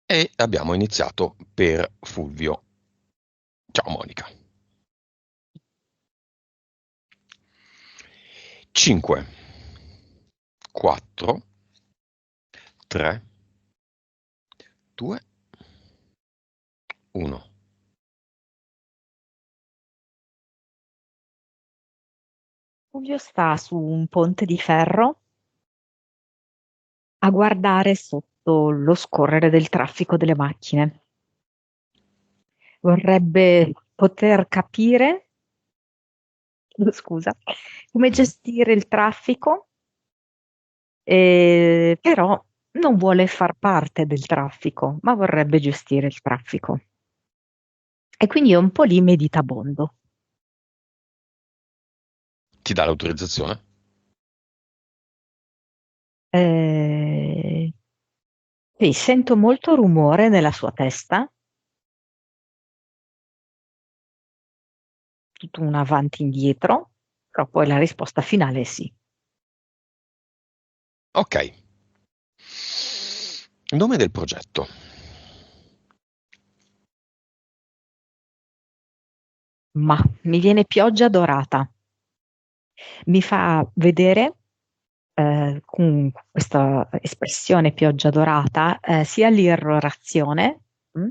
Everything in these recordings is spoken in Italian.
E abbiamo iniziato per Fulvio. Ciao Monica. 5, 4, 3, 2, 1. Fulvio sta su un ponte di ferro a guardare sotto lo scorrere del traffico delle macchine. Vorrebbe poter capire, scusa, come Mhm. gestire il traffico, però non vuole far parte del traffico, ma vorrebbe gestire il traffico. E quindi è un po' lì meditabondo. Ti dà l'autorizzazione? Eh, sì, sento molto rumore nella sua testa, tutto un avanti e indietro, però poi la risposta finale è sì. Ok. Nome del progetto. Ma mi viene pioggia dorata. Mi fa vedere con questa espressione pioggia dorata sia l'irrorazione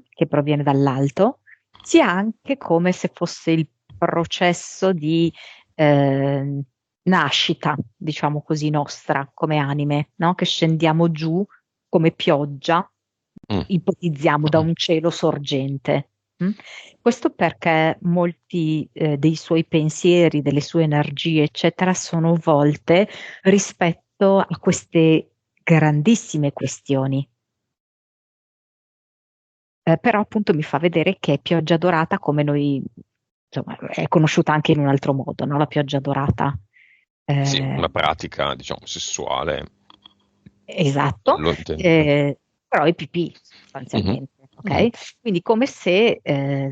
che proviene dall'alto, sia anche come se fosse il processo di eh, nascita, diciamo così, nostra come anime, no? Che scendiamo giù come pioggia, Mm. ipotizziamo da Mm. un cielo sorgente. mm? Questo perché molti dei suoi pensieri, delle sue energie, eccetera, sono volte rispetto a queste grandissime questioni. Però appunto mi fa vedere che è pioggia dorata come noi, insomma, è conosciuta anche in un altro modo, no? La pioggia dorata. Sì, Eh, una pratica, diciamo, sessuale. esatto, Lo intendo. però è pipì Mhm. sostanzialmente, Mhm. ok? Quindi come se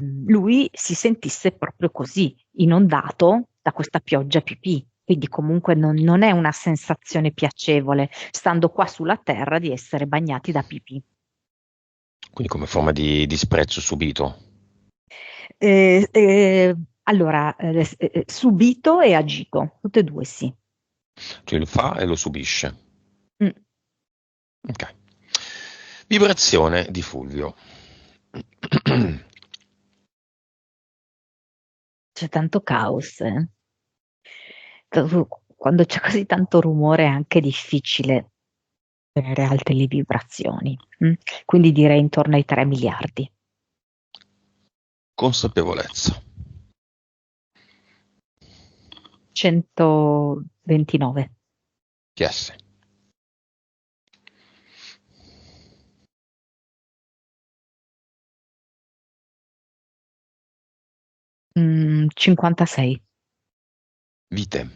lui si sentisse proprio così, inondato da questa pioggia pipì. Quindi comunque non è una sensazione piacevole, stando qua sulla terra, di essere bagnati da pipì. Quindi come forma di disprezzo subito. Eh, eh, allora, subito e agito, tutte e due sì. Cioè lo fa e lo subisce. Mm, Ok. Vibrazione di Fulvio. C'è tanto caos. Quando c'è così tanto rumore è anche difficile tenere alte le vibrazioni. Quindi direi intorno ai 3 miliardi. Consapevolezza. 129. Yes. 56. Vite.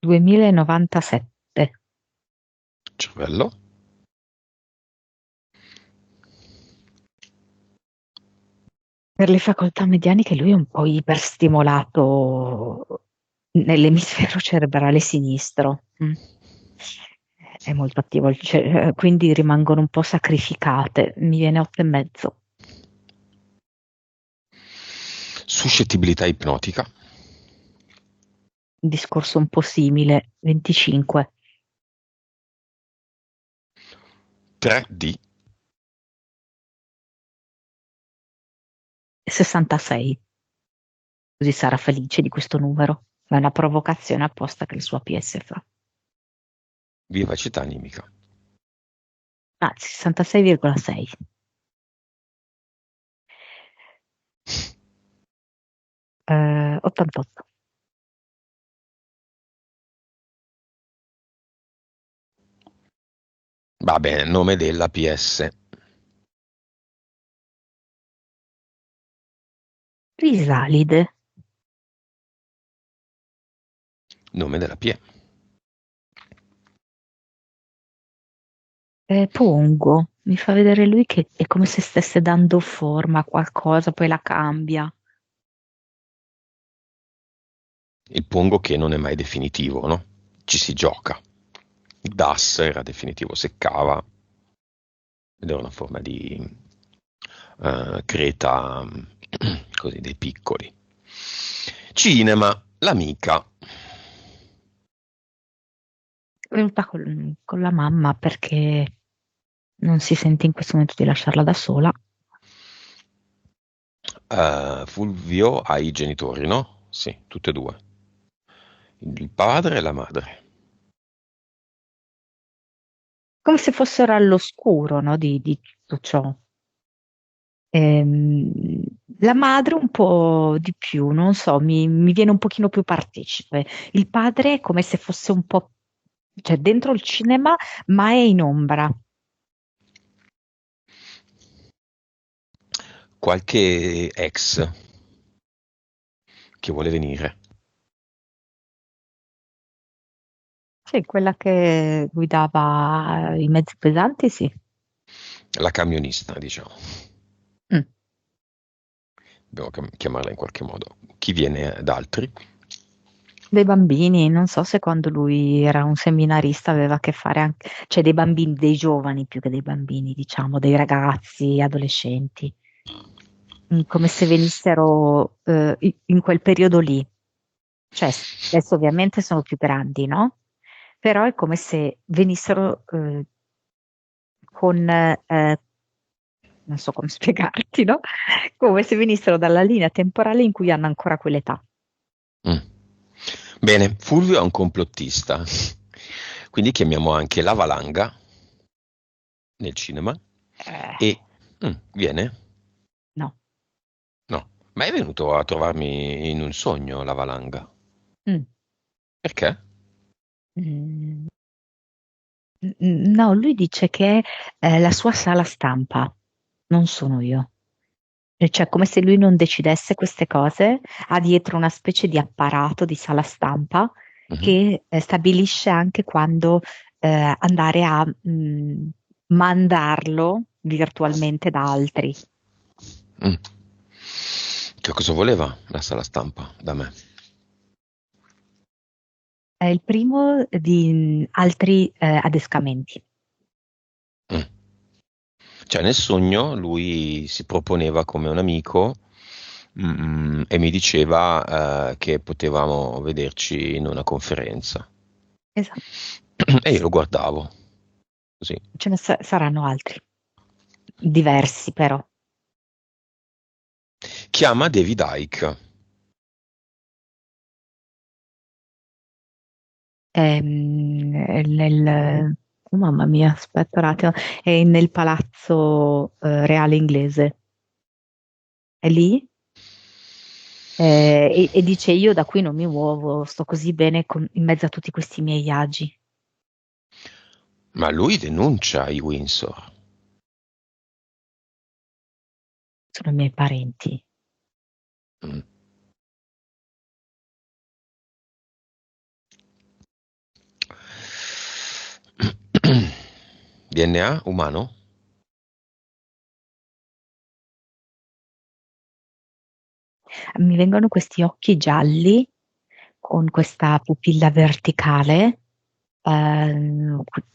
2097. Cervello. Per le facoltà medianiche lui è un po' iperstimolato nell'emisfero cerebrale sinistro. È molto attivo, quindi rimangono un po' sacrificate. Mi viene 8,5. Suscettibilità ipnotica. Un discorso un po' simile. 25. 3D. 66. Così sarà felice di questo numero. È una provocazione apposta che il suo APS fa. Vivacità animica. Ah, 66,6. 88. Va bene, nome della PS. Risalide. Nome della PE. Pongo. Mi fa vedere lui che è come se stesse dando forma a qualcosa, poi la cambia. Il pongo che non è mai definitivo, no? Ci si gioca. Il DAS era definitivo, seccava ed era una forma di creta così dei piccoli. Cinema, l'amica. È venuta con la mamma perché non si sente in questo momento di lasciarla da sola. Fulvio ha i genitori, no? Sì, tutte e due. Il padre e la madre. Come se fossero all'oscuro, no, di tutto ciò. Ehm, la madre un po' di più, non so, mi viene un pochino più partecipe. Il padre è come se fosse un po', cioè dentro il cinema, ma è in ombra. Qualche ex che vuole venire. Sì, quella che guidava i mezzi pesanti, sì. La camionista, diciamo. Mm. Dobbiamo chiamarla in qualche modo. Chi viene d'altri? Dei bambini, non so se quando lui era un seminarista aveva a che fare anche, cioè dei bambini, dei giovani più che dei bambini, diciamo, dei ragazzi, adolescenti. Come se venissero in quel periodo lì. Cioè, adesso ovviamente sono più grandi, no? Però è come se venissero con, non so come spiegarti, no? Come se venissero dalla linea temporale in cui hanno ancora quell'età. Mm. Bene, Fulvio è un complottista, quindi chiamiamo anche la valanga nel cinema Eh, e viene? no. No, ma è venuto a trovarmi in un sogno la valanga. Mm. Perché? Mm, no, lui dice che è la sua sala stampa, non sono io. E cioè, come se lui non decidesse queste cose, ha dietro una specie di apparato di sala stampa Mhm. che stabilisce anche quando andare a mandarlo virtualmente da altri. Mm. Che cosa voleva la sala stampa da me? È il primo di altri adescamenti. Mm. Cioè nel sogno lui si proponeva come un amico e mi diceva che potevamo vederci in una conferenza. Esatto. E io lo guardavo, così. Ce ne saranno altri, diversi però. Chiama David Icke. Oh, mamma mia, aspetta un attimo, è nel palazzo reale inglese, è lì? E dice io da qui non mi muovo, sto così bene in mezzo a tutti questi miei agi. Ma lui denuncia i Windsor. Sono i miei parenti. Mm. DNA umano? Mi vengono questi occhi gialli con questa pupilla verticale,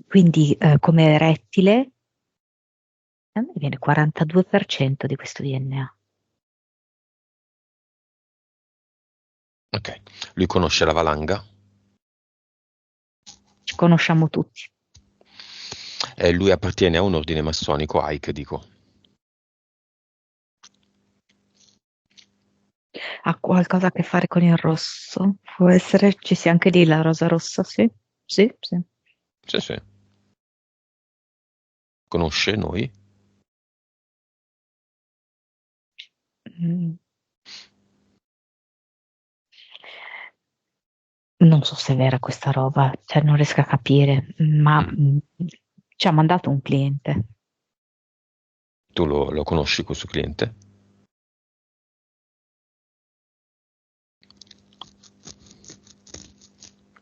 quindi come rettile. A me viene 42% di questo DNA. Ok. Lui conosce la valanga? Ci conosciamo tutti. Lui appartiene a un ordine massonico, Ike, dico. Ha qualcosa a che fare con il rosso? Può essere, ci sia anche lì la rosa rossa, sì? Sì, sì. Sì, sì. Conosce noi? Mm, non so se è vera questa roba, cioè non riesco a capire, ma Mm. ci ha mandato un cliente. Tu lo conosci questo cliente?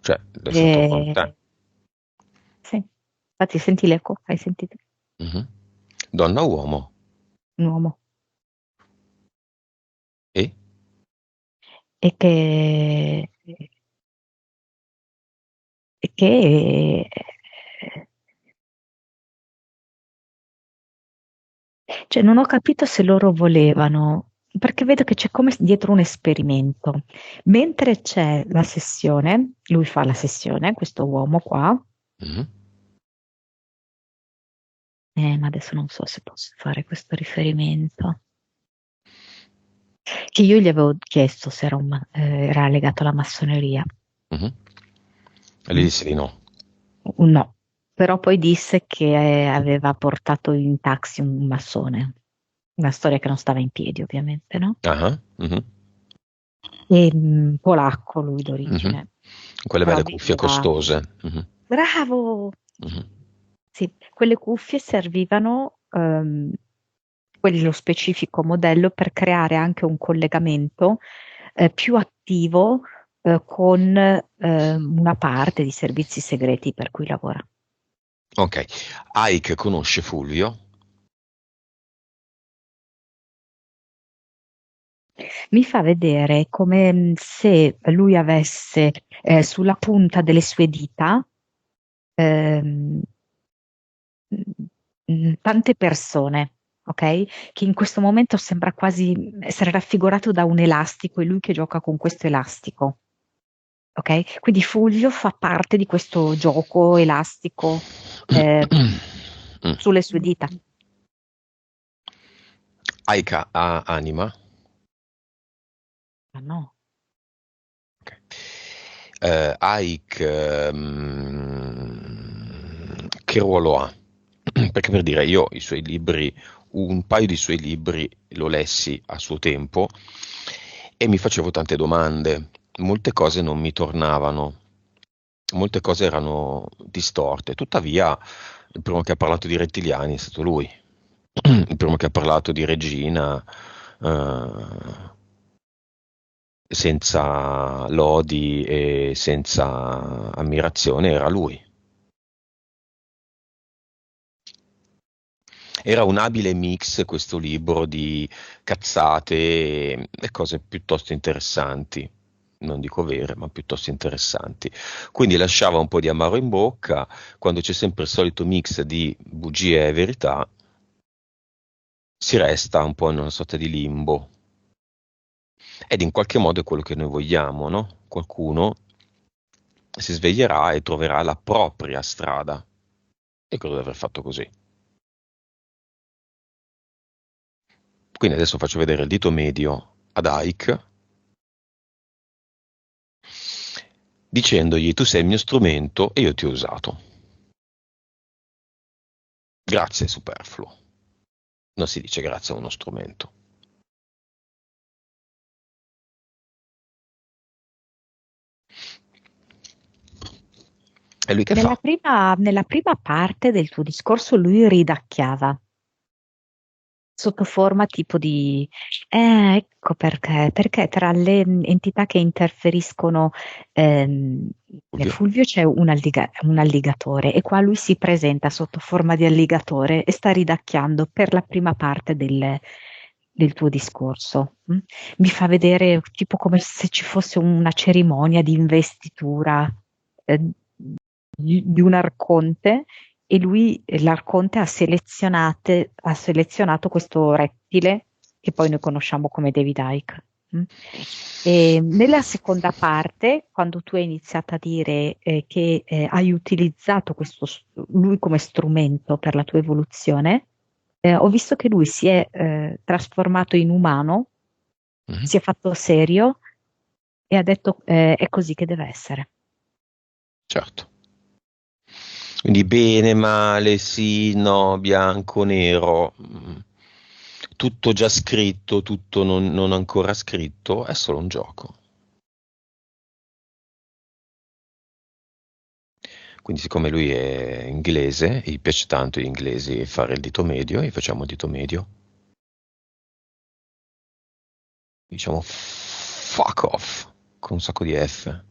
Cioè, è stato con te? E, sì, infatti senti l'eco, hai sentito? Mhm. Donna o uomo? Un uomo. E? E che, e che Cioè, non ho capito se loro volevano, perché vedo che c'è come dietro un esperimento. Mentre c'è la sessione, lui fa la sessione, questo uomo qua, Mhm. ma adesso non so se posso fare questo riferimento, che io gli avevo chiesto se era legato alla massoneria. Mhm. E lei Mm. disse di no. No, però poi disse che aveva portato in taxi un massone, una storia che non stava in piedi, ovviamente, no? Ah, mhm, Polacco lui mhm. d'origine, Quelle però belle cuffie veniva... costose. Mhm, Bravo! mhm. Sì, quelle cuffie servivano, quello specifico modello, per creare anche un collegamento più attivo con una parte di servizi segreti per cui lavora. Ok, Ike conosce Fulvio? Mi fa vedere come se lui avesse sulla punta delle sue dita ehm, tante persone, ok? Che in questo momento sembra quasi essere raffigurato da un elastico e lui che gioca con questo elastico, ok? Quindi Fulvio fa parte di questo gioco elastico Mm. sulle sue dita. Ike ha anima? Ma no. Ok. Ike, che ruolo ha? Perché per dire, io i suoi libri, un paio di suoi libri lo lessi a suo tempo e mi facevo tante domande. Molte cose non mi tornavano, molte cose erano distorte. Tuttavia, il primo che ha parlato di rettiliani è stato lui. Il primo che ha parlato di Regina, eh, senza lodi e senza ammirazione, era lui. Era un abile mix questo libro di cazzate e cose piuttosto interessanti. Non dico vere, ma piuttosto interessanti. Quindi lasciava un po' di amaro in bocca, quando c'è sempre il solito mix di bugie e verità, si resta un po' in una sorta di limbo. Ed in qualche modo è quello che noi vogliamo, no? Qualcuno si sveglierà e troverà la propria strada. E credo di aver fatto così. Quindi adesso faccio vedere il dito medio ad Ike, dicendogli tu sei il mio strumento e io ti ho usato. Grazie è superfluo. Non si dice grazie a uno strumento. E lui che fa? Nella prima parte del tuo discorso lui ridacchiava sotto forma tipo di... ecco perché tra le entità che interferiscono nel Fulvio? Fulvio c'è un alligatore e qua lui si presenta sotto forma di alligatore e sta ridacchiando per la prima parte del tuo discorso. Mm? Mi fa vedere tipo come se ci fosse una cerimonia di investitura eh, di un arconte e lui, l'arconte, ha selezionato questo rettile che poi noi conosciamo come David Icke. Mm? E nella seconda parte, quando tu hai iniziato a dire che hai utilizzato lui come strumento per la tua evoluzione, ho visto che lui si è trasformato in umano, Mhm. si è fatto serio e ha detto è così che deve essere. Certo. Quindi bene, male, sì, no, bianco, nero, tutto già scritto, tutto non ancora scritto, è solo un gioco. Quindi siccome lui è inglese, gli piace tanto agli inglesi fare il dito medio, gli facciamo il dito medio, diciamo fuck off, con un sacco di F.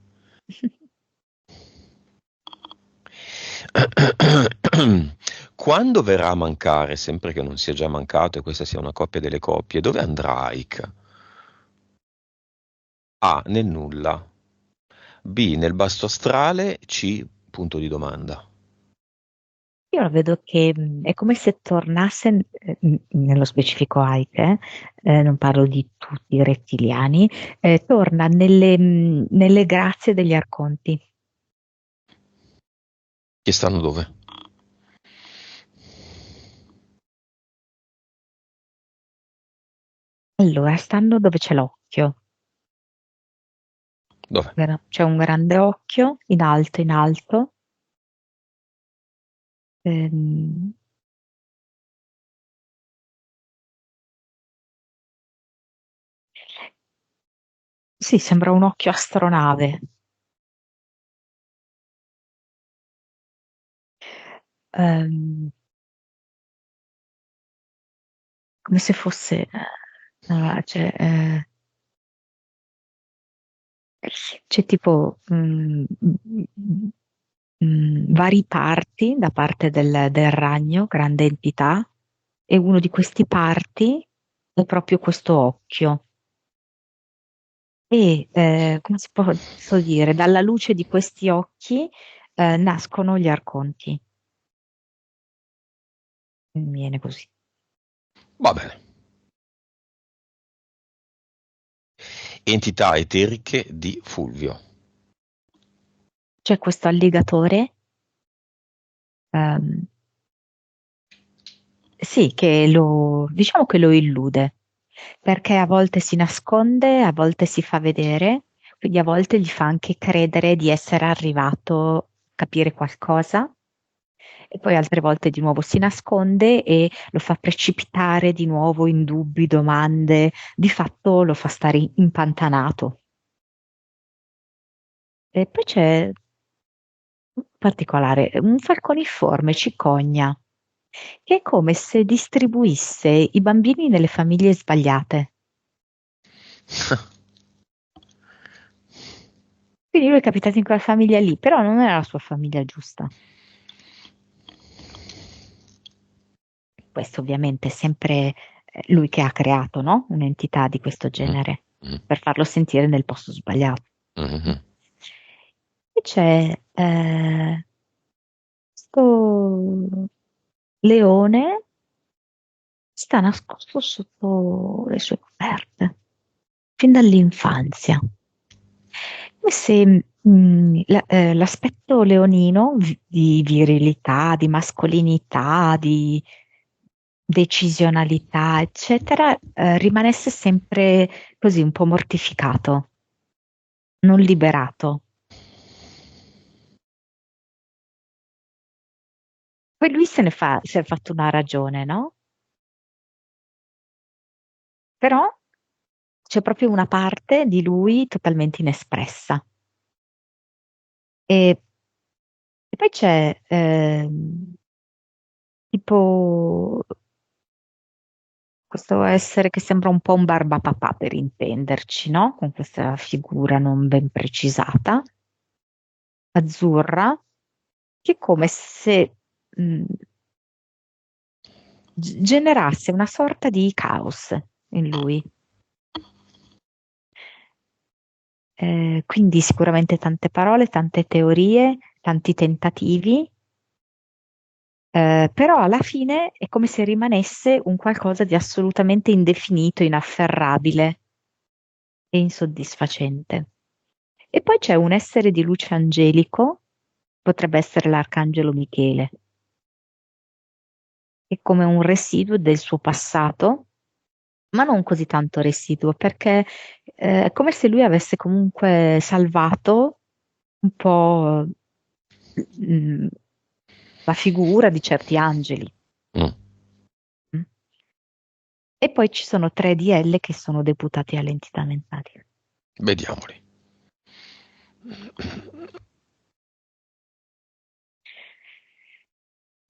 Quando verrà a mancare, sempre che non sia già mancato e questa sia una coppia delle coppie, dove andrà Ike? A. Nel nulla. B. Nel basto astrale. C. Punto di domanda. io lo vedo che è come se tornasse, nello specifico Ike, non parlo di tutti i rettiliani, torna nelle grazie degli arconti. Che stanno dove? Allora, stanno dove c'è l'occhio. Dove? C'è un grande occhio in alto. ehm, sì, sembra un occhio astronave. Ehm, come se fosse, cioè, c'è tipo vari parti da parte del ragno, grande entità, e uno di questi parti è proprio questo occhio. E come si può so dire, dalla luce di questi occhi nascono gli arconti. Mi viene così. Va bene. Entità eteriche di Fulvio. C'è questo alligatore, ehm, sì, diciamo che lo illude, perché a volte si nasconde, a volte si fa vedere, quindi a volte gli fa anche credere di essere arrivato a capire qualcosa, e poi altre volte di nuovo si nasconde e lo fa precipitare di nuovo in dubbi, domande, di fatto lo fa stare impantanato. E poi c'è un particolare, un falconiforme cicogna, che è come se distribuisse i bambini nelle famiglie sbagliate. Quindi lui è capitato in quella famiglia lì, però non era la sua famiglia giusta. Questo ovviamente è sempre lui che ha creato, no? Un'entità di questo Mm, genere, mm, per farlo sentire nel posto sbagliato. mhm. E c'è questo leone sta nascosto sotto le sue coperte, fin dall'infanzia. Come se l'aspetto leonino di virilità, di mascolinità, di decisionalità, eccetera, rimanesse sempre così un po' mortificato, non liberato. Poi lui si è fatto una ragione, no? Però c'è proprio una parte di lui totalmente inespressa. E, e poi c'è tipo questo essere che sembra un po' un barbapapà per intenderci, no? Con questa figura non ben precisata, azzurra, che è come se mh, generasse una sorta di caos in lui. Quindi sicuramente tante parole, tante teorie, tanti tentativi, però alla fine è come se rimanesse un qualcosa di assolutamente indefinito, inafferrabile e insoddisfacente. E poi c'è un essere di luce angelico, potrebbe essere l'arcangelo Michele, che è come un residuo del suo passato, ma non così tanto residuo, perché è come se lui avesse comunque salvato un po' mm, la figura di certi angeli. Mm. Mm. E poi ci sono 3 DL che sono deputati alle entità mentali. Vediamoli.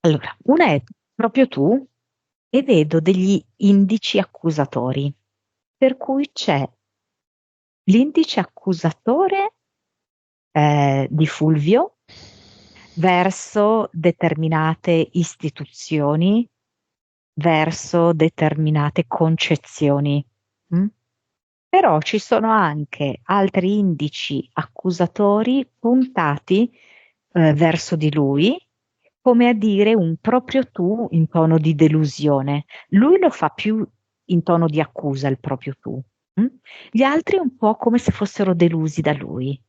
Allora, una è proprio tu e vedo degli indici accusatori, per cui c'è l'indice accusatore di Fulvio verso determinate istituzioni, verso determinate concezioni. Mm? Però ci sono anche altri indici accusatori puntati verso di lui, come a dire un proprio tu in tono di delusione. Lui lo fa più in tono di accusa, il proprio tu. Mm? Gli altri un po' come se fossero delusi da lui.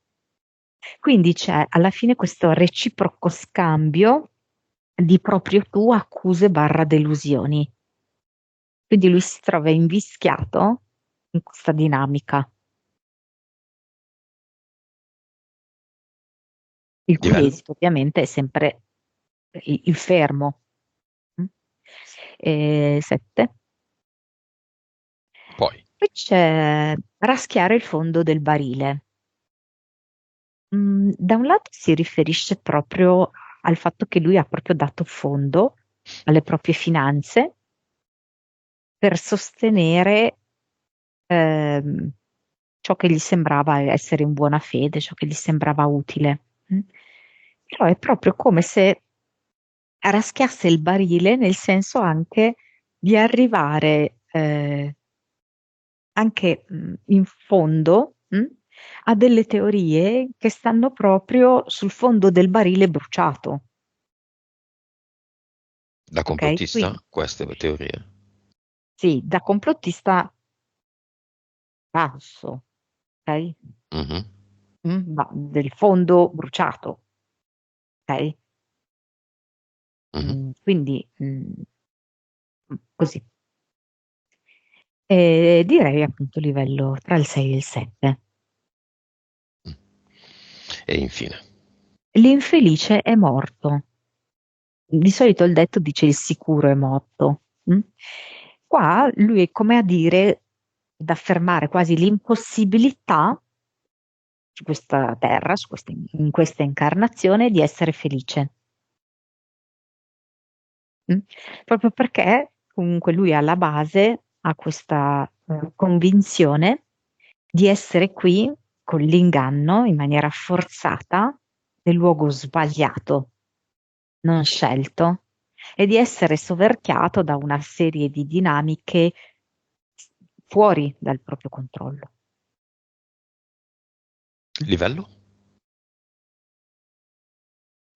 Quindi c'è alla fine questo reciproco scambio di proprio tu, accuse barra delusioni. Quindi lui si trova invischiato in questa dinamica, il cui Livello? esito ovviamente è sempre il fermo. Mm? E 7. Poi, Poi c'è raschiare il fondo del barile. Da un lato si riferisce proprio al fatto che lui ha proprio dato fondo alle proprie finanze per sostenere ehm, ciò che gli sembrava essere in buona fede, ciò che gli sembrava utile. Mm? Però è proprio come se raschiasse il barile nel senso anche di arrivare anche in fondo a delle teorie che stanno proprio sul fondo del barile bruciato. da Ok? complottista, Quindi queste teorie. sì, da complottista basso, ok? Mhm, Ma del fondo bruciato, ok? mhm. Quindi così. E direi appunto livello tra il 6 e il 7. E infine, L'infelice è morto. Di solito il detto dice il sicuro è morto. Qua lui è come a dire, ad affermare quasi l'impossibilità su questa terra, in questa incarnazione, di essere felice. Mm? Proprio perché comunque lui alla base ha questa convinzione di essere qui con l'inganno in maniera forzata nel luogo sbagliato, non scelto, e di essere soverchiato da una serie di dinamiche fuori dal proprio controllo. livello?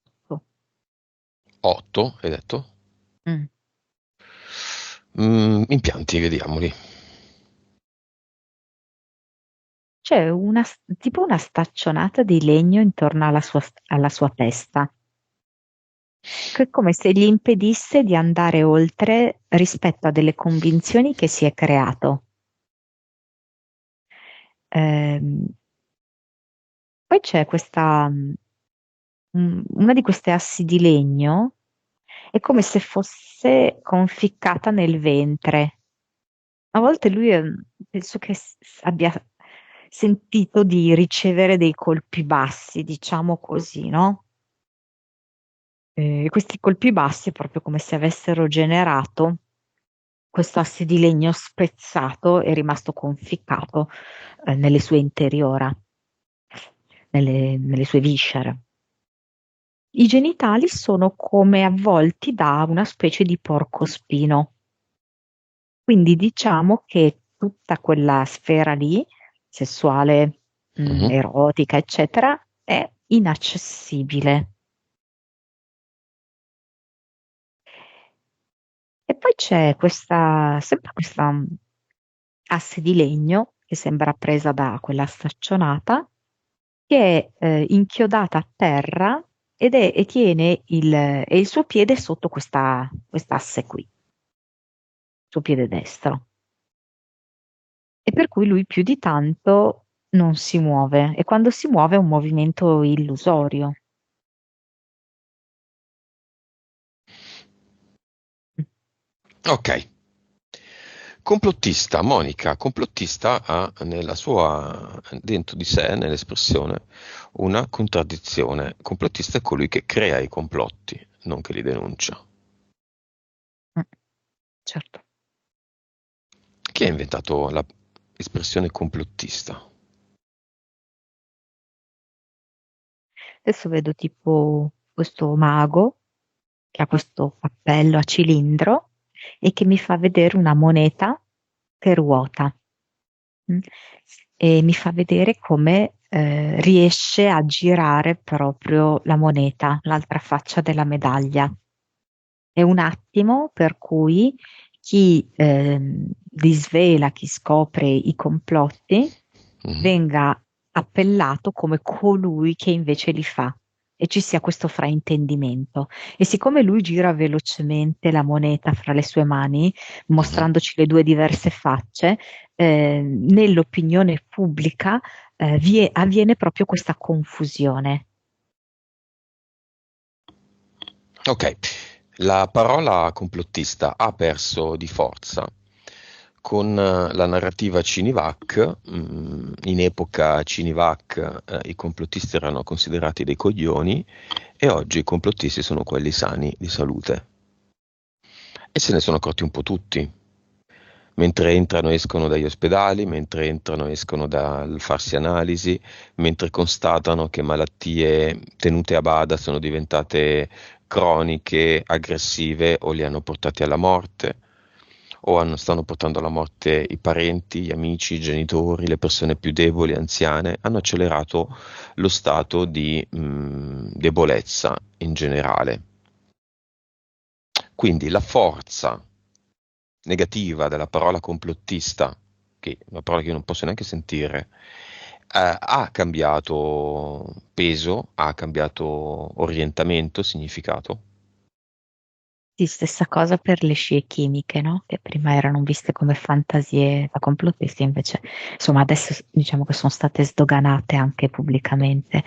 Ecco. 8, hai detto? Mm. Impianti, vediamoli. C'è tipo una staccionata di legno intorno alla sua testa, che è come se gli impedisse di andare oltre rispetto a delle convinzioni che si è creato. Ehm, Poi c'è una di queste assi di legno, è come se fosse conficcata nel ventre. A volte lui penso che abbia sentito di ricevere dei colpi bassi, diciamo così, no? Questi colpi bassi è proprio come se avessero generato questo asse di legno spezzato e rimasto conficcato nelle sue interiora, nelle sue viscere. I genitali sono come avvolti da una specie di porcospino. Quindi diciamo che tutta quella sfera lì, sessuale, Mhm. erotica, eccetera, è inaccessibile. E poi c'è sempre questa asse di legno che sembra presa da quella staccionata, che è inchiodata a terra e tiene il suo piede sotto quest'asse qui, il suo piede destro. E per cui lui più di tanto non si muove e quando si muove è un movimento illusorio. Ok. Complottista, Monica, complottista ha nella sua, dentro di sé, nell'espressione, una contraddizione. Complottista è colui che crea i complotti, non che li denuncia. Mm, certo. Chi ha inventato l'espressione complottista? Adesso vedo tipo questo mago che ha questo cappello a cilindro e che mi fa vedere una moneta che ruota. mm, e mi fa vedere come riesce a girare proprio la moneta, l'altra faccia della medaglia. È un attimo per cui chi disvela, chi scopre i complotti, Mhm. venga appellato come colui che invece li fa e ci sia questo fraintendimento. E siccome lui gira velocemente la moneta fra le sue mani, Mhm. mostrandoci le due diverse facce, nell'opinione pubblica avviene proprio questa confusione. Ok, la parola complottista ha perso di forza con la narrativa Cinivac. In epoca Cinivac, i complottisti erano considerati dei coglioni e oggi i complottisti sono quelli sani di salute. E se ne sono accorti un po' tutti. Mentre entrano e escono dagli ospedali, mentre entrano e escono dal farsi analisi, mentre constatano che malattie tenute a bada sono diventate croniche, aggressive o li hanno portati alla morte, o stanno portando alla morte i parenti, gli amici, i genitori, le persone più deboli, anziane, hanno accelerato lo stato di debolezza in generale. Quindi la forza negativa della parola complottista, che è una parola che io non posso neanche sentire, ha cambiato peso, ha cambiato orientamento, significato. Sì, stessa cosa per le scie chimiche, no? Che prima erano viste come fantasie da complottisti, invece, insomma, adesso diciamo che sono state sdoganate anche pubblicamente.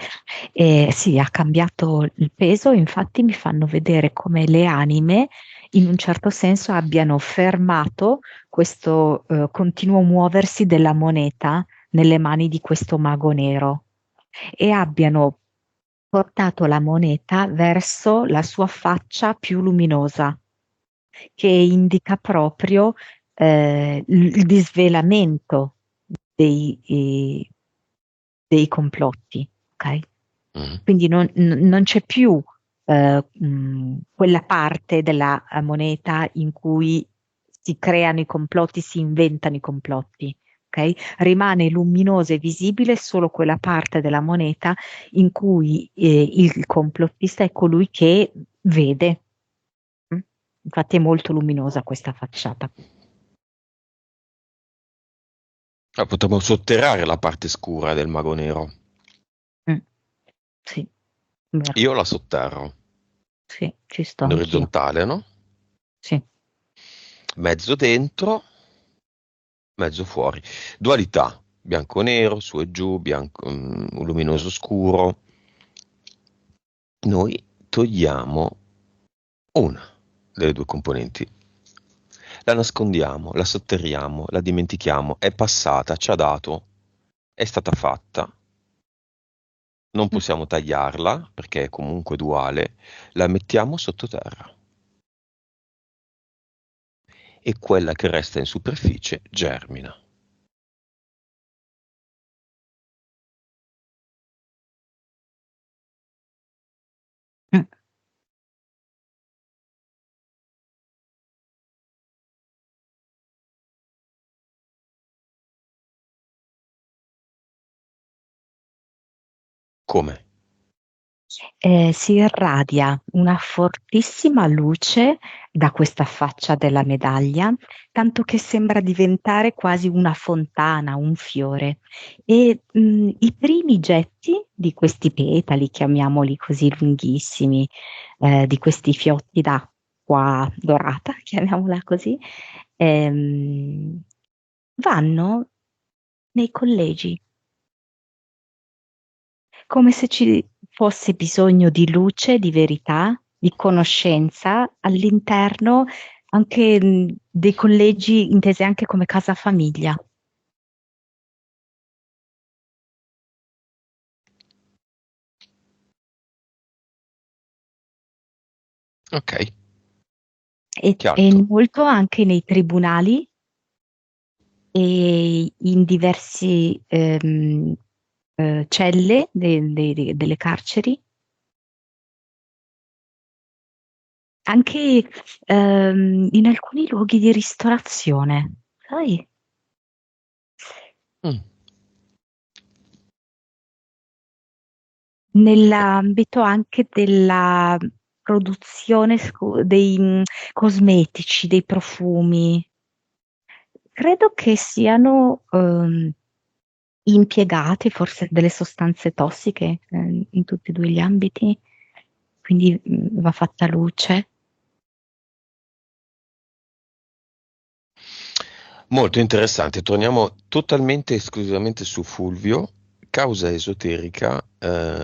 E sì, ha cambiato il peso, infatti mi fanno vedere come le anime, in un certo senso, abbiano fermato questo continuo muoversi della moneta nelle mani di questo mago nero e abbiano portato la moneta verso la sua faccia più luminosa, che indica proprio il disvelamento dei, dei complotti, ok? Mm. Quindi non c'è più quella parte della moneta in cui si creano i complotti, si inventano i complotti. Ok? Rimane luminosa e visibile solo quella parte della moneta in cui il complottista è colui che vede. Mm? Infatti è molto luminosa questa facciata. Potremmo sotterrare la parte scura del mago nero. Mm, sì, vero. Io la sotterro, Sì, ci sto in anch'io. orizzontale, no? Sì. Mezzo dentro, mezzo fuori. Dualità, bianco-nero, su e giù, luminoso-scuro. Noi togliamo una delle due componenti. La nascondiamo, la sotterriamo, la dimentichiamo, è passata, ci ha dato, è stata fatta, non Mm. possiamo tagliarla perché è comunque duale, la mettiamo sottoterra e quella che resta in superficie germina. Mm. Come? Si irradia una fortissima luce da questa faccia della medaglia, tanto che sembra diventare quasi una fontana, un fiore. E i primi getti di questi petali, chiamiamoli così lunghissimi, di questi fiotti d'acqua dorata, chiamiamola così, ehm, vanno nei collegi come se ci fosse bisogno di luce, di verità, di conoscenza all'interno anche dei collegi intesi anche come casa famiglia. Ok, E chiaro. molto anche nei tribunali e in diversi celle delle carceri, anche in alcuni luoghi di ristorazione, sai? Mm. Nell'ambito anche della produzione dei cosmetici, dei profumi. Credo che siano impiegate forse delle sostanze tossiche in tutti e due gli ambiti, quindi va fatta luce. Molto interessante, torniamo totalmente e esclusivamente su Fulvio, causa esoterica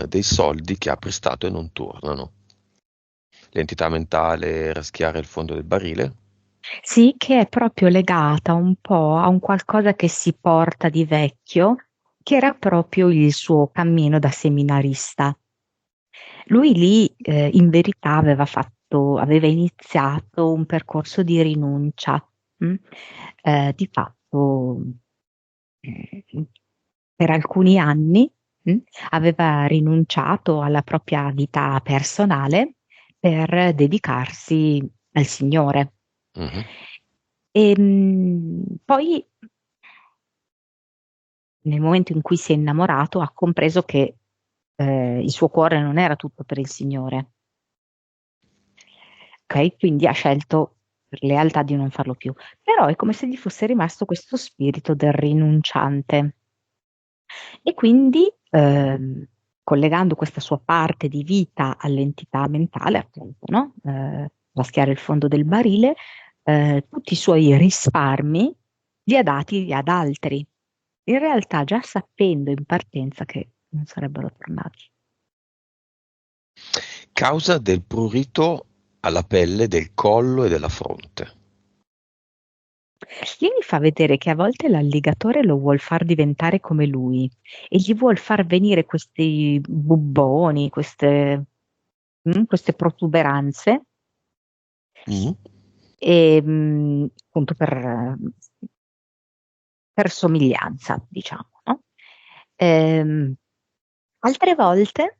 dei soldi che ha prestato e non tornano. L'entità mentale raschiare il fondo del barile? Sì, che è proprio legata un po' a un qualcosa che si porta di vecchio, che era proprio il suo cammino da seminarista. Lui lì, in verità, aveva iniziato un percorso di rinuncia. mh? Di fatto, eh, per alcuni anni, mh, aveva rinunciato alla propria vita personale per dedicarsi al Signore. Mhm. Poi, nel momento in cui si è innamorato, ha compreso che il suo cuore non era tutto per il Signore. Ok, quindi ha scelto per lealtà di non farlo più. Però è come se gli fosse rimasto questo spirito del rinunciante. E quindi, collegando questa sua parte di vita all'entità mentale, appunto, no? Raschiare il fondo del barile, tutti i suoi risparmi li ha dati ad altri, in realtà già sapendo in partenza che non sarebbero tornati. Causa del prurito alla pelle del collo e della fronte. Lì mi fa vedere che a volte l'alligatore lo vuol far diventare come lui e gli vuol far venire questi bubboni, queste protuberanze, Mhm. appunto per somiglianza, diciamo, no? Ehm, Altre volte,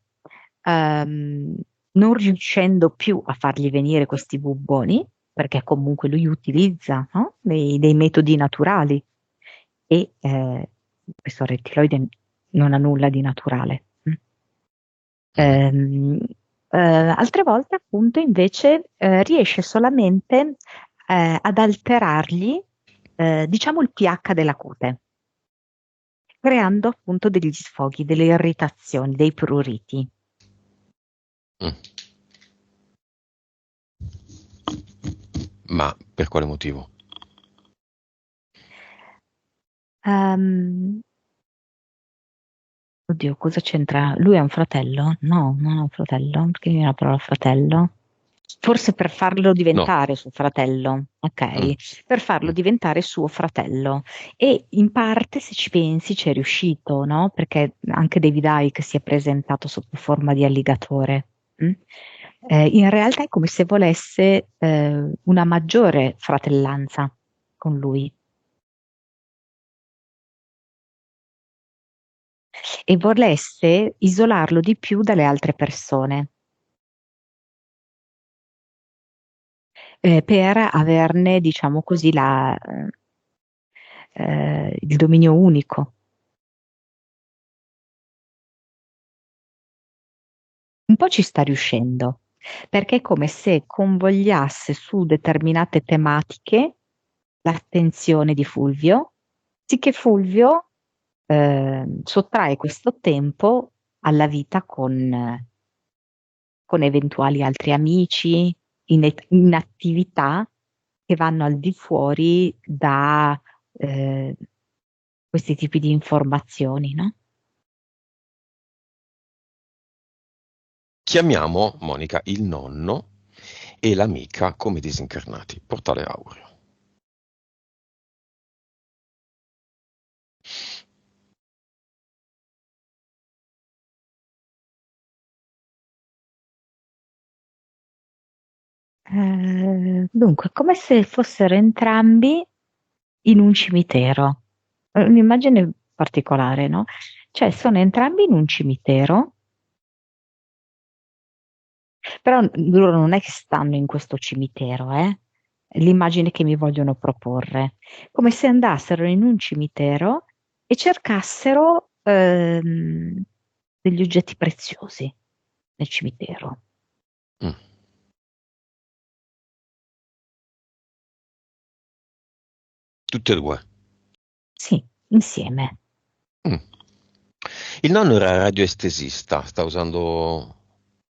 ehm, non riuscendo più a fargli venire questi bubboni, perché comunque lui utilizza, no? Dei metodi naturali e questo rettiloide non ha nulla di naturale. Mhm. Ehm, Altre volte, appunto, invece, riesce solamente ad alterargli, diciamo, il pH della cute, creando appunto degli sfoghi, delle irritazioni, dei pruriti. Mm. Ma per quale motivo? Ehm, Oddio, cosa c'entra? Lui ha un fratello? No, non ha un fratello. Perché viene la parola fratello? Forse per farlo No. diventare suo fratello, Mm. ok? Per farlo Mm. diventare suo fratello. E in parte, se ci pensi, ci è riuscito, no? Perché anche David Icke si è presentato sotto forma di alligatore. mm? In realtà è come se volesse una maggiore fratellanza con lui e volesse isolarlo di più dalle altre persone. Per averne, diciamo così, il dominio unico. Un po' ci sta riuscendo, perché è come se convogliasse su determinate tematiche l'attenzione di Fulvio, sicché Fulvio sottrae questo tempo alla vita con eventuali altri amici, in attività che vanno al di fuori da eh, questi tipi di informazioni, no? Chiamiamo Monica il nonno e l'amica come disincarnati. Portale Aureo. Dunque, come se fossero entrambi in un cimitero. Un'immagine particolare, no? Cioè, sono entrambi in un cimitero, però loro non è che stanno in questo cimitero, eh? È l'immagine che mi vogliono proporre. Come se andassero in un cimitero e cercassero degli oggetti preziosi nel cimitero. Mm. Tutte e due. Sì, insieme. Mm. Il nonno era radioestesista, sta usando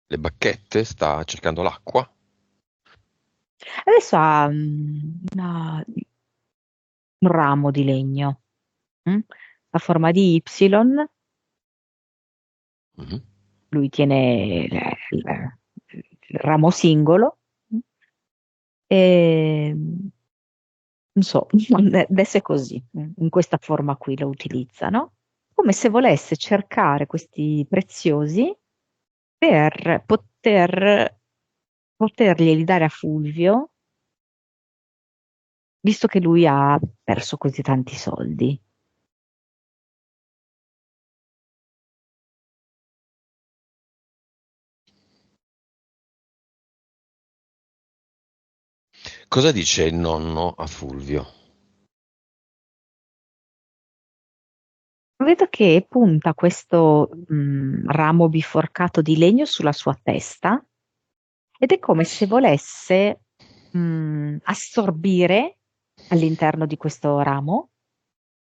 le bacchette, sta cercando l'acqua. Adesso ha un ramo di legno, a forma di Y. Mhm. Lui tiene il ramo singolo, e non so, adesso è così, in questa forma qui lo utilizzano, come se volesse cercare questi preziosi per poterglieli dare a Fulvio, visto che lui ha perso così tanti soldi. Cosa dice il nonno a Fulvio? Vedo che punta questo ramo biforcato di legno sulla sua testa ed è come se volesse assorbire all'interno di questo ramo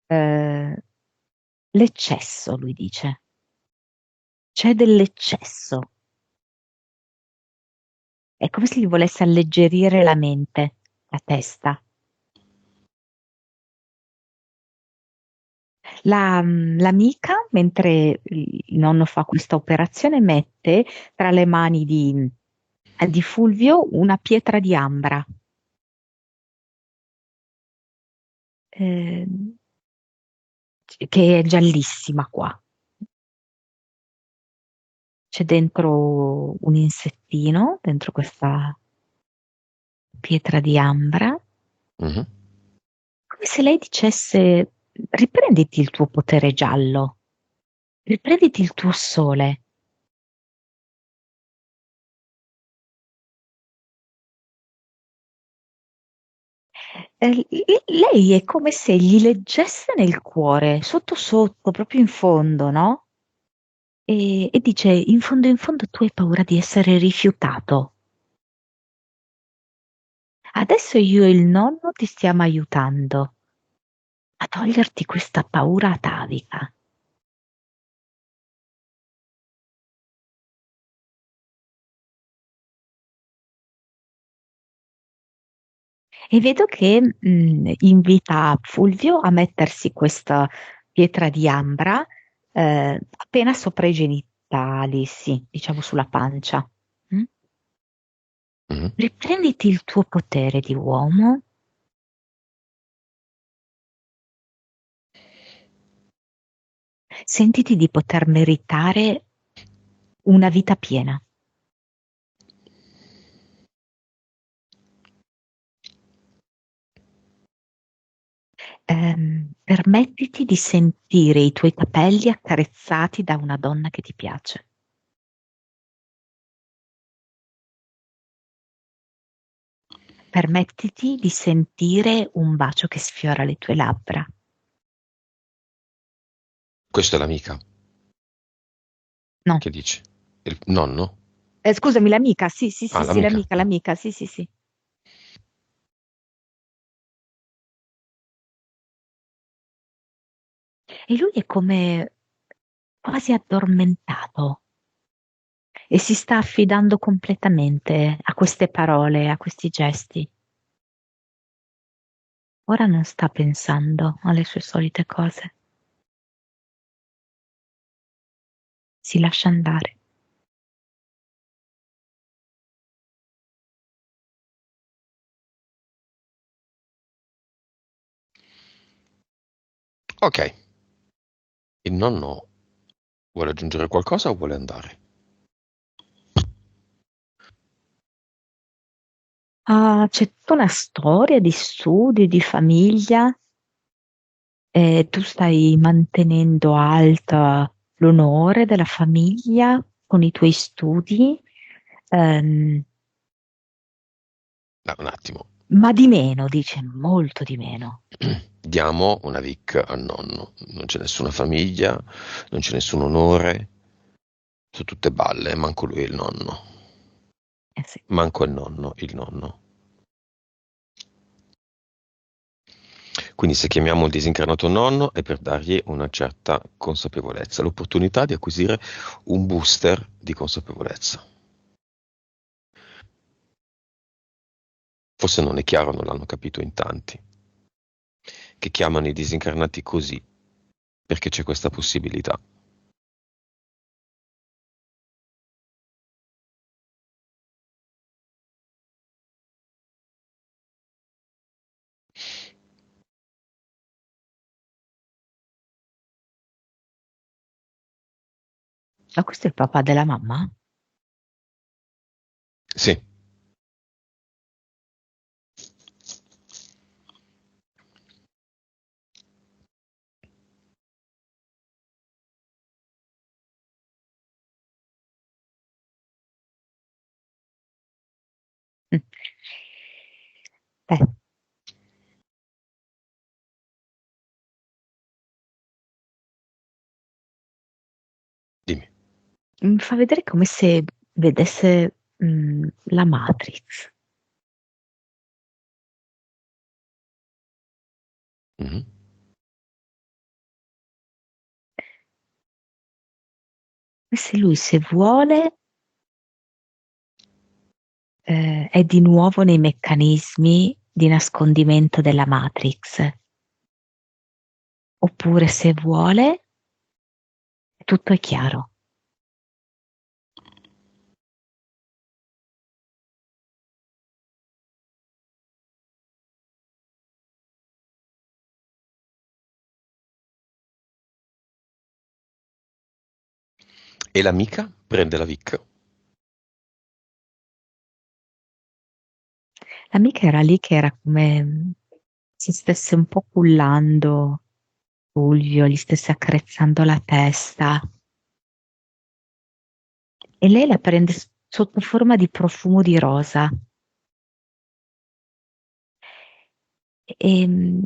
eh, l'eccesso, lui dice. C'è dell'eccesso. È come se gli volesse alleggerire la mente, la testa. L'amica, mentre il nonno fa questa operazione, mette tra le mani di Fulvio una pietra di ambra, eh, che è giallissima qua. C'è dentro un insettino, dentro questa pietra di ambra, Mhm. come se lei dicesse: riprenditi il tuo potere giallo, riprenditi il tuo sole. Lei è come se gli leggesse nel cuore, sotto sotto, proprio in fondo, no? E dice: in fondo tu hai paura di essere rifiutato. Adesso io e il nonno ti stiamo aiutando a toglierti questa paura atavica. E vedo che invita Fulvio a mettersi questa pietra di ambra appena sopra i genitali, sì, diciamo sulla pancia. Mm? Mhm. Riprenditi il tuo potere di uomo, sentiti di poter meritare una vita piena. Permettiti di sentire i tuoi capelli accarezzati da una donna che ti piace. Permettiti di sentire un bacio che sfiora le tue labbra. Questa è l'amica. No, Che dice? Il nonno? scusami, l'amica, sì, sì, Ah, sì, sì, l'amica. l'amica, sì, sì, sì. E lui è come quasi addormentato e si sta affidando completamente a queste parole, a questi gesti. Ora non sta pensando alle sue solite cose, si lascia andare. Ok. Il nonno vuole aggiungere qualcosa o vuole andare? Ah, c'è tutta una storia di studi, di famiglia, e tu stai mantenendo alta l'onore della famiglia con i tuoi studi. Ehm, No, un attimo. Ma di meno, dice, molto di meno. Diamo una Vic al nonno. Non c'è nessuna famiglia, non c'è nessun onore, sono tutte balle, manco lui è il nonno. Eh sì. Manco il nonno, il nonno. Quindi se chiamiamo il disincarnato nonno è per dargli una certa consapevolezza, l'opportunità di acquisire un booster di consapevolezza. Forse non è chiaro, non l'hanno capito in tanti, che chiamano i disincarnati così, perché c'è questa possibilità. Ma questo è il papà della mamma? Sì, Mm. Eh, dimmi. mi fa vedere come se vedesse la Matrix. Mhm. Come se lui, se vuole, è di nuovo nei meccanismi di nascondimento della Matrix. Oppure se vuole, tutto è chiaro. E l'amica prende la Vic. L'amica era lì che era come se stesse un po' cullando Fulvio, gli stesse accarezzando la testa e lei la prende sotto forma di profumo di rosa. E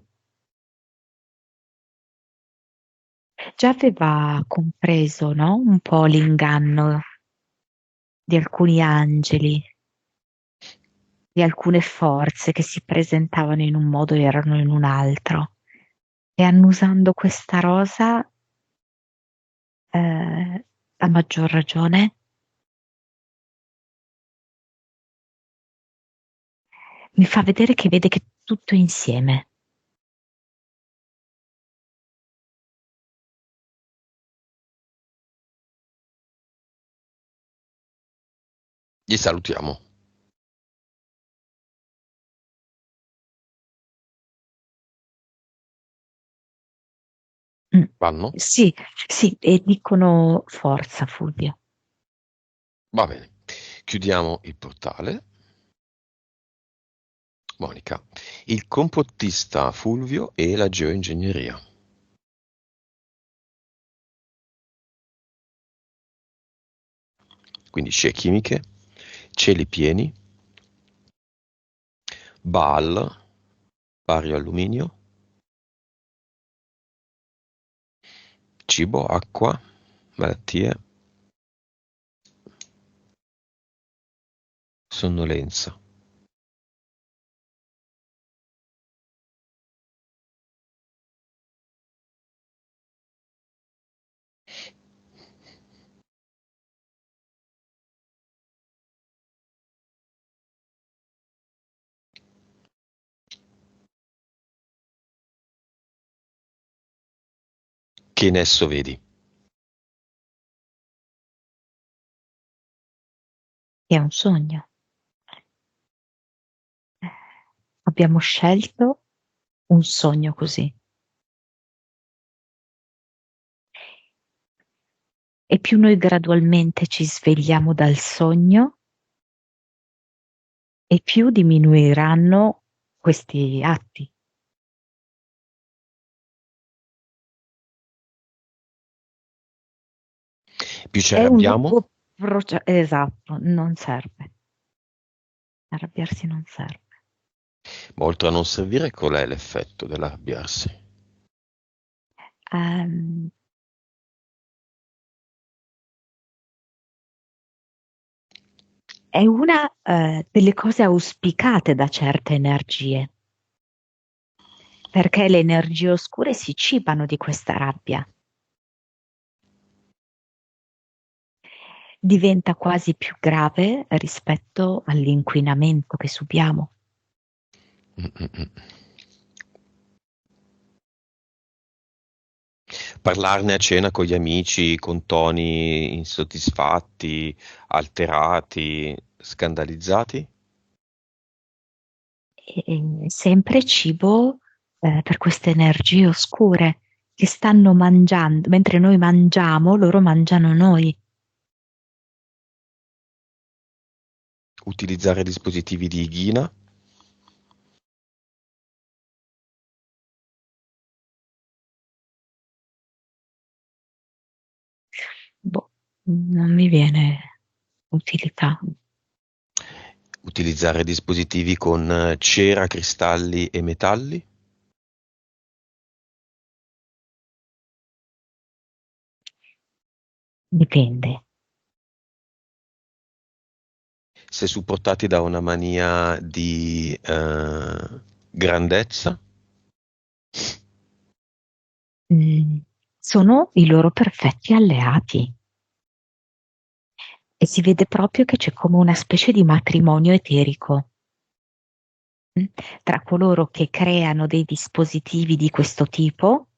già aveva compreso, no? Un po' l'inganno di alcuni angeli, di alcune forze che si presentavano in un modo e erano in un altro. E annusando questa rosa, a maggior ragione, mi fa vedere che vede che tutto insieme. Gli salutiamo. Mm. Vanno? Sì, sì, e dicono forza, Fulvio. Va bene. Chiudiamo il portale. Monica, il complottista Fulvio e la geoingegneria. Quindi scie chimiche, cieli pieni, Baal, bario alluminio, cibo, acqua, malattie, sonnolenza. Che in esso vedi? È un sogno. Abbiamo scelto un sogno così. E più noi gradualmente ci svegliamo dal sogno, e più diminuiranno questi atti. Più ci È un arrabbiamo, lungo processo, esatto, non serve. Arrabbiarsi non serve. Ma oltre a non servire, qual è l'effetto dell'arrabbiarsi? Ehm, è una delle cose auspicate da certe energie, perché le energie oscure si cibano di questa rabbia. Diventa quasi più grave rispetto all'inquinamento che subiamo. Mm-mm. Parlarne a cena con gli amici con toni insoddisfatti, alterati, scandalizzati? E sempre cibo per queste energie oscure che stanno mangiando, mentre noi mangiamo, loro mangiano noi. Utilizzare dispositivi di ighina? Boh, non mi viene utilità. Utilizzare dispositivi con cera, cristalli e metalli? Dipende. Se supportati da una mania di grandezza? Mm, sono i loro perfetti alleati e si vede proprio che c'è come una specie di matrimonio eterico, mm, tra coloro che creano dei dispositivi di questo tipo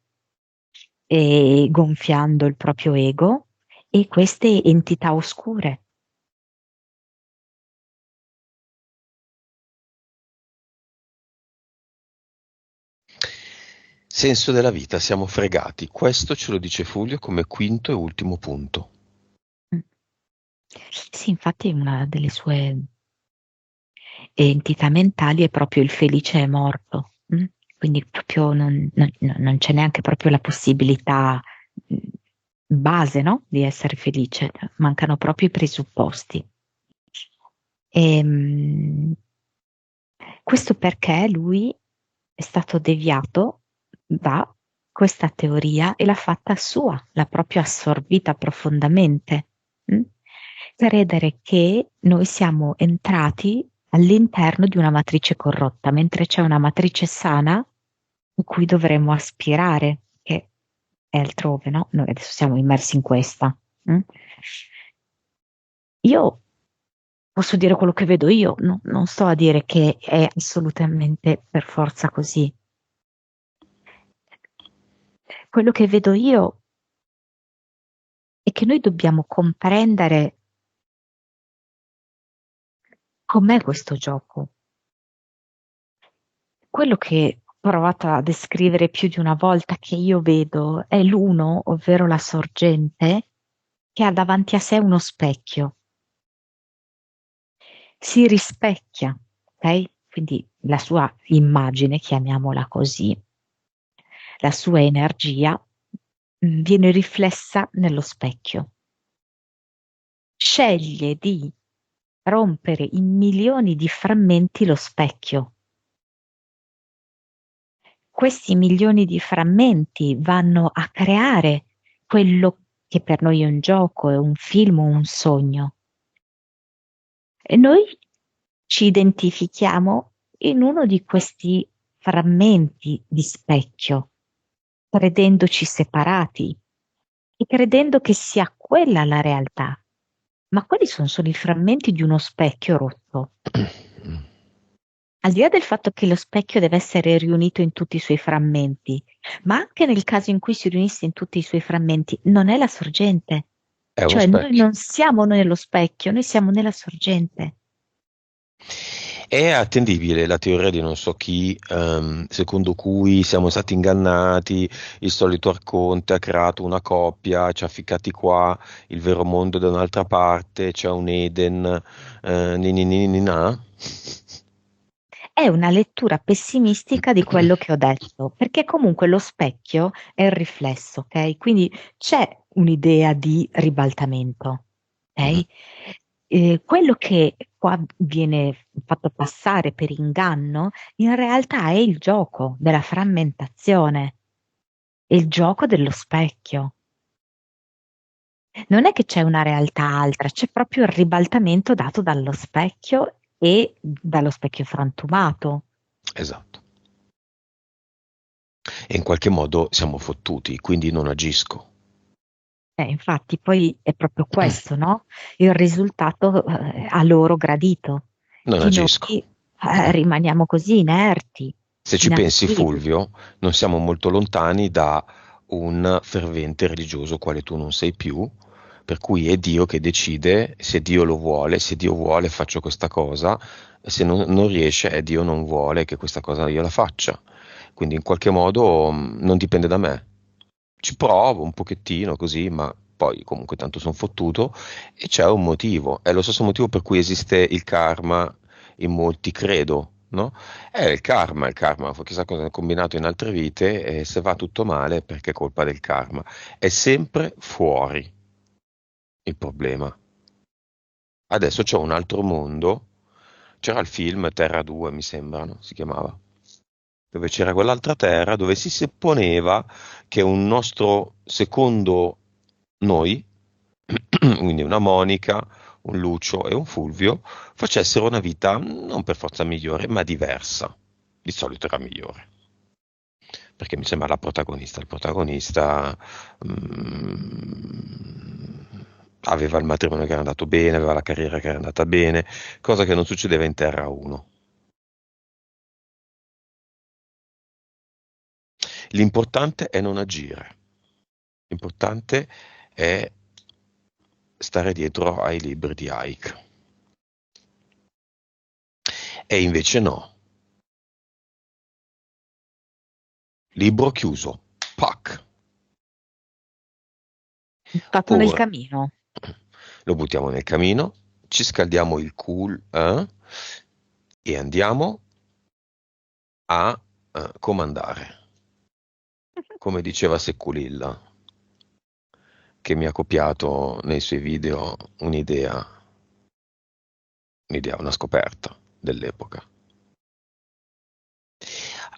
e gonfiando il proprio ego e queste entità oscure. Senso della vita, siamo fregati. Questo ce lo dice Fulvio come quinto e ultimo punto. Mm. Sì, infatti una delle sue entità mentali è proprio il felice è morto. Mm? Quindi proprio non c'è neanche proprio la possibilità mm, base, no? Di essere felice, mancano proprio i presupposti. E, questo perché lui è stato deviato da questa teoria e l'ha fatta sua, l'ha proprio assorbita profondamente. Mm? Credere che noi siamo entrati all'interno di una matrice corrotta, mentre c'è una matrice sana a cui dovremmo aspirare, che è altrove, no? Noi adesso siamo immersi in questa. Mm? Io posso dire quello che vedo io, non sto a dire che è assolutamente per forza così. Quello che vedo io è che noi dobbiamo comprendere com'è questo gioco. Quello che ho provato a descrivere più di una volta che io vedo è l'uno, ovvero la sorgente, che ha davanti a sé uno specchio. Si rispecchia, ok? Quindi la sua immagine, chiamiamola così, la sua energia viene riflessa nello specchio. Sceglie di rompere in milioni di frammenti lo specchio. Questi milioni di frammenti vanno a creare quello che per noi è un gioco, è un film o un sogno. E noi ci identifichiamo in uno di questi frammenti di specchio, credendoci separati e credendo che sia quella la realtà. Ma quelli sono solo i frammenti di uno specchio rotto. Al di là del fatto che lo specchio deve essere riunito in tutti i suoi frammenti, ma anche nel caso in cui si riunisse in tutti i suoi frammenti, non è la sorgente. È uno Cioè noi specchio. non siamo noi nello specchio, noi siamo nella sorgente. È attendibile la teoria di non so chi, secondo cui siamo stati ingannati, il solito arconte ha creato una coppia, ci ha ficcati qua, il vero mondo è da un'altra parte, c'è un Eden, ni ni ni ni na? È una lettura pessimistica di quello che ho detto, perché comunque lo specchio è il riflesso, ok? Quindi c'è un'idea di ribaltamento, Mhm. ok? Quello che qua viene fatto passare per inganno, in realtà è il gioco della frammentazione, è il gioco dello specchio. Non è che c'è una realtà altra, c'è proprio il ribaltamento dato dallo specchio e dallo specchio frantumato. Esatto. E in qualche modo siamo fottuti, quindi non agisco. Infatti, poi è proprio questo, no? Il risultato a loro gradito, Non che agisco. noi rimaniamo così inerti, Se ci pensi, inattivi. Fulvio, non siamo molto lontani da un fervente religioso quale tu non sei più, per cui è Dio che decide se Dio lo vuole, se Dio vuole faccio questa cosa, e se non riesce è Dio non vuole che questa cosa io la faccia. Quindi in qualche modo non dipende da me. Ci provo un pochettino così, ma poi comunque tanto sono fottuto e c'è un motivo. È lo stesso motivo per cui esiste il karma in molti credo, no? È il karma, chissà cosa ha combinato in altre vite e se va tutto male perché è colpa del karma. È sempre fuori il problema. Adesso c'è un altro mondo, c'era il film Terra 2, mi sembra, no? Si chiamava, dove c'era quell'altra terra dove si supponeva che un nostro secondo noi, quindi una Monica, un Lucio e un Fulvio, facessero una vita non per forza migliore, ma diversa. Di solito era migliore, perché mi sembra la protagonista. Il protagonista aveva il matrimonio che era andato bene, aveva la carriera che era andata bene, cosa che non succedeva in Terra 1. L'importante è non agire, l'importante è stare dietro ai libri di Ike. E invece no, libro chiuso, pac. Fatto nel Ora camino. lo buttiamo nel camino, ci scaldiamo il cool e andiamo a comandare, come diceva Secculilla, che mi ha copiato nei suoi video un'idea, una scoperta dell'epoca.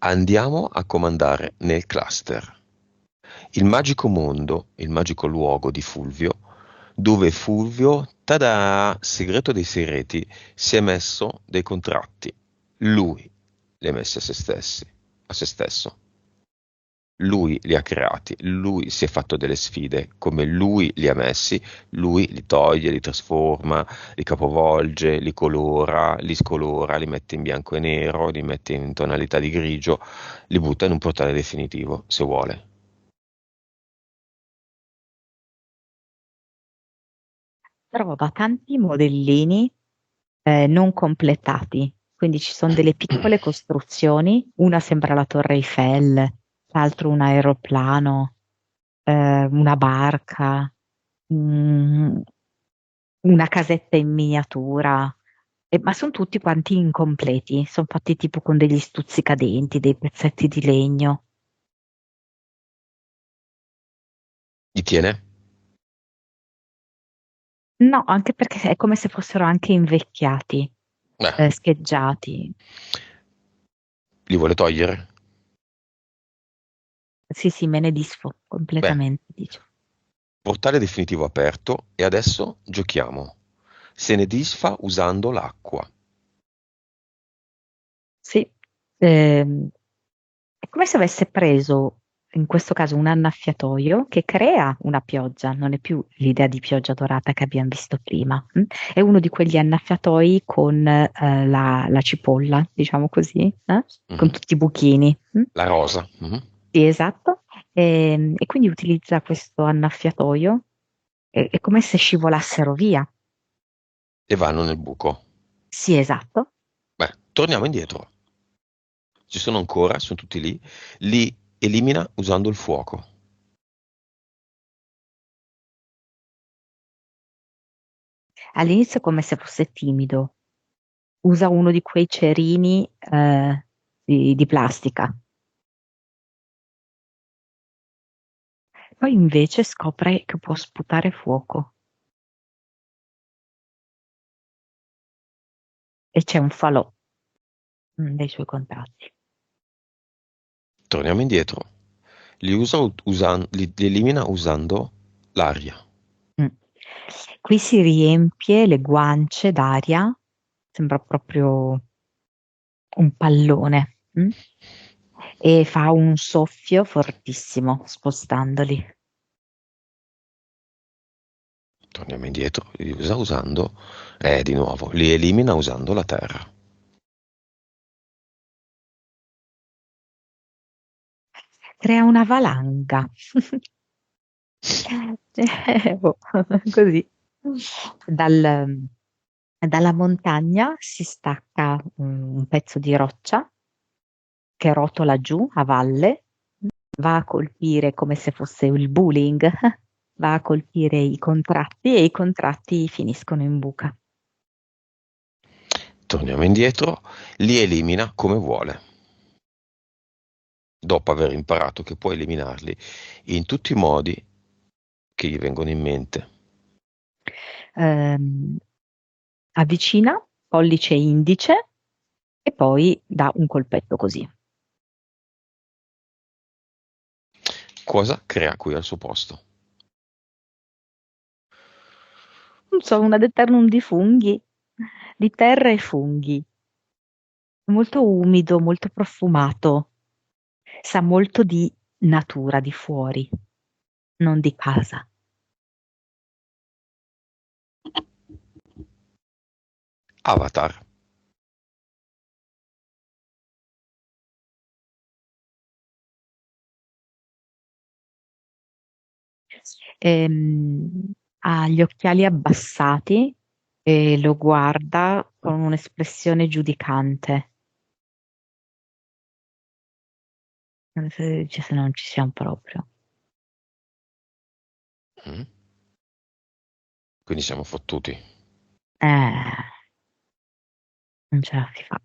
Andiamo a comandare nel cluster, il magico mondo, il magico luogo di Fulvio, dove Fulvio, tada, segreto dei segreti, si è messo dei contratti. Lui li ha messi a se stesso. Lui li ha creati, lui si è fatto delle sfide, come lui li ha messi, lui li toglie, li trasforma, li capovolge, li colora, li scolora, li mette in bianco e nero, li mette in tonalità di grigio, li butta in un portale definitivo, se vuole. Trova tanti modellini non completati, quindi ci sono delle piccole costruzioni, una sembra la Torre Eiffel, l'altro un aeroplano, una barca, mm, una casetta in miniatura, ma sono tutti quanti incompleti, sono fatti tipo con degli stuzzicadenti, dei pezzetti di legno. Gli tiene? No, anche perché è come se fossero anche invecchiati, Eh, scheggiati. li vuole togliere? Sì, sì, me ne disfo Beh, completamente, dice. portale definitivo aperto e adesso giochiamo. Se ne disfa usando l'acqua. Sì, è come se avesse preso, in questo caso, un annaffiatoio che crea una pioggia, non è più l'idea di pioggia dorata che abbiamo visto prima. È uno di quegli annaffiatoi con la cipolla, diciamo così, con Mhm. tutti i buchini. La rosa. Mhm. Sì, esatto. E quindi utilizza questo annaffiatoio, è come se scivolassero via. E vanno nel buco. Sì, esatto. Beh, torniamo indietro. Ci sono ancora, sono tutti lì. Li elimina usando il fuoco. All'inizio è come se fosse timido. Usa uno di quei cerini di plastica. Poi invece scopre che può sputare fuoco. e c'è un falò dei suoi contratti. Torniamo indietro. Li elimina usando l'aria. Mm. Qui si riempie le guance d'aria, sembra proprio un pallone, e fa un soffio fortissimo spostandoli. Torniamo indietro. Li usa usando, di nuovo, li elimina usando la terra. Crea una valanga. Boh, così. Dal- dalla montagna si stacca un pezzo di roccia che rotola giù a valle, va a colpire come se fosse il bowling, va a colpire i contratti e i contratti finiscono in buca. Torniamo indietro, li elimina come vuole, dopo aver imparato che può eliminarli in tutti i modi che gli vengono in mente. Ehm, avvicina pollice e indice e poi dà un colpetto così. Cosa crea qui al suo posto? Non so, un ad eternum di funghi, di terra e funghi. Molto umido, molto profumato. Sa molto di natura, di fuori, non di casa. Avatar. Ehm, ha gli occhiali abbassati e lo guarda con un'espressione giudicante. Non so se dice se non ci siamo proprio. Mm? Quindi siamo fottuti. Non ce la si fa.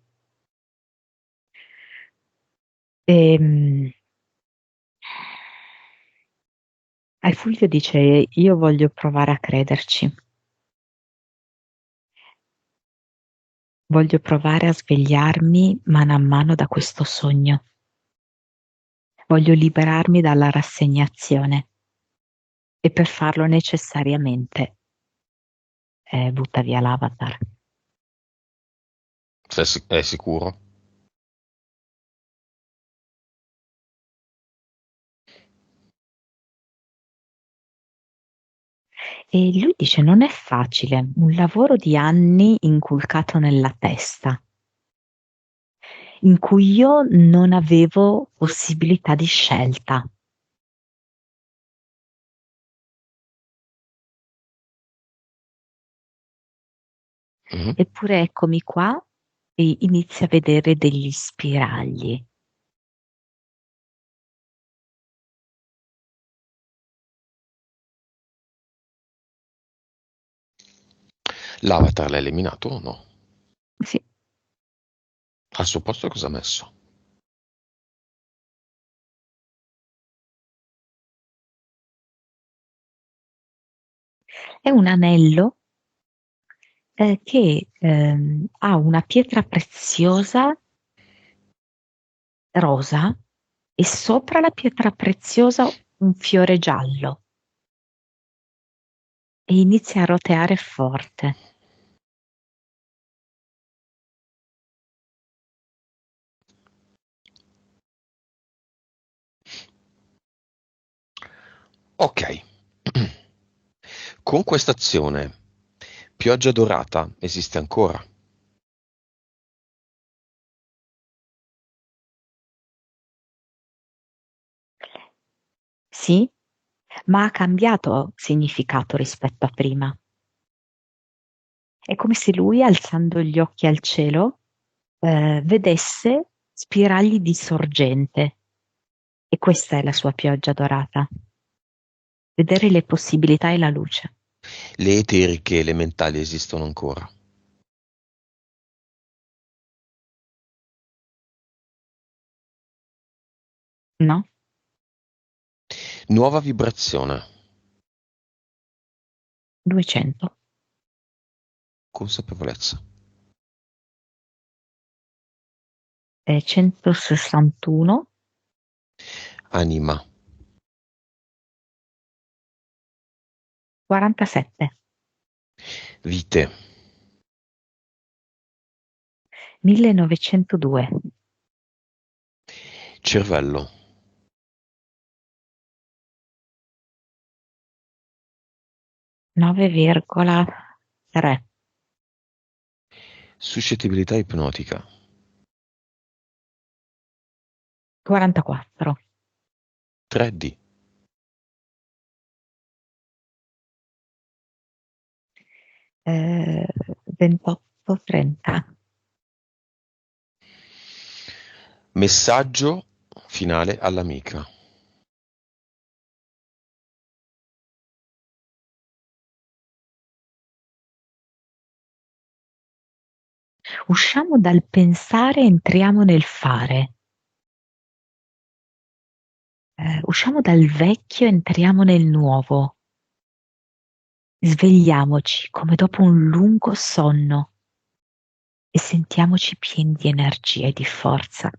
Ehm, Al Fulvio dice: io voglio provare a crederci, voglio provare a svegliarmi mano a mano da questo sogno, voglio liberarmi dalla rassegnazione e per farlo necessariamente butta via l'avatar. È sicuro? E lui dice: non è facile, un lavoro di anni inculcato nella testa, in cui io non avevo possibilità di scelta. Mm? Eppure eccomi qua e inizio a vedere degli spiragli. L'avatar l'ha eliminato o no? Sì, Al suo posto cosa ha messo? è un anello che ha una pietra preziosa rosa e sopra la pietra preziosa un fiore giallo e inizia a roteare forte. Ok. Con questa azione, pioggia dorata esiste ancora? Sì, ma ha cambiato significato rispetto a prima. È come se lui, alzando gli occhi al cielo, vedesse spiragli di sorgente. E questa è la sua pioggia dorata. Vedere le possibilità e la luce. Le eteriche elementali esistono ancora? No? Nuova vibrazione, 200. consapevolezza. 161, Anima, 47, vite, 1902, cervello, 9,3, suscettibilità ipnotica, 44, 3D, 28, 30. messaggio finale all'amica. Usciamo dal pensare, entriamo nel fare. Usciamo dal vecchio, entriamo nel nuovo. Svegliamoci come dopo un lungo sonno e sentiamoci pieni di energia e di forza.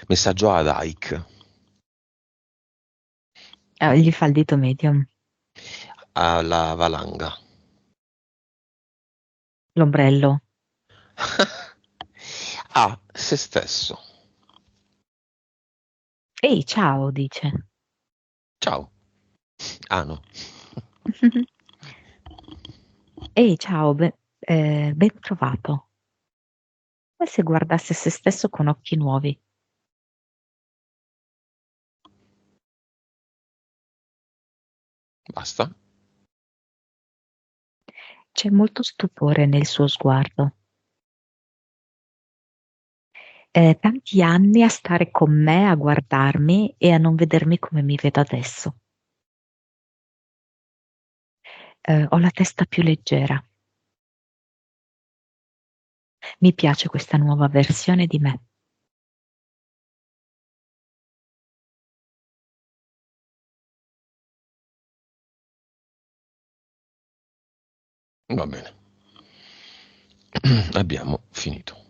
Messaggio ad Ike, Gli fa il dito medium, alla valanga. l'ombrello. A se stesso. Ehi, ciao, dice. Ciao. Ah no. Ehi, ciao, ben trovato. Come se guardasse se stesso con occhi nuovi. Basta. C'è molto stupore nel suo sguardo. Tanti anni a stare con me, a guardarmi e a non vedermi come mi vedo adesso. Ho la testa più leggera. Mi piace questa nuova versione di me. Va bene. Abbiamo finito.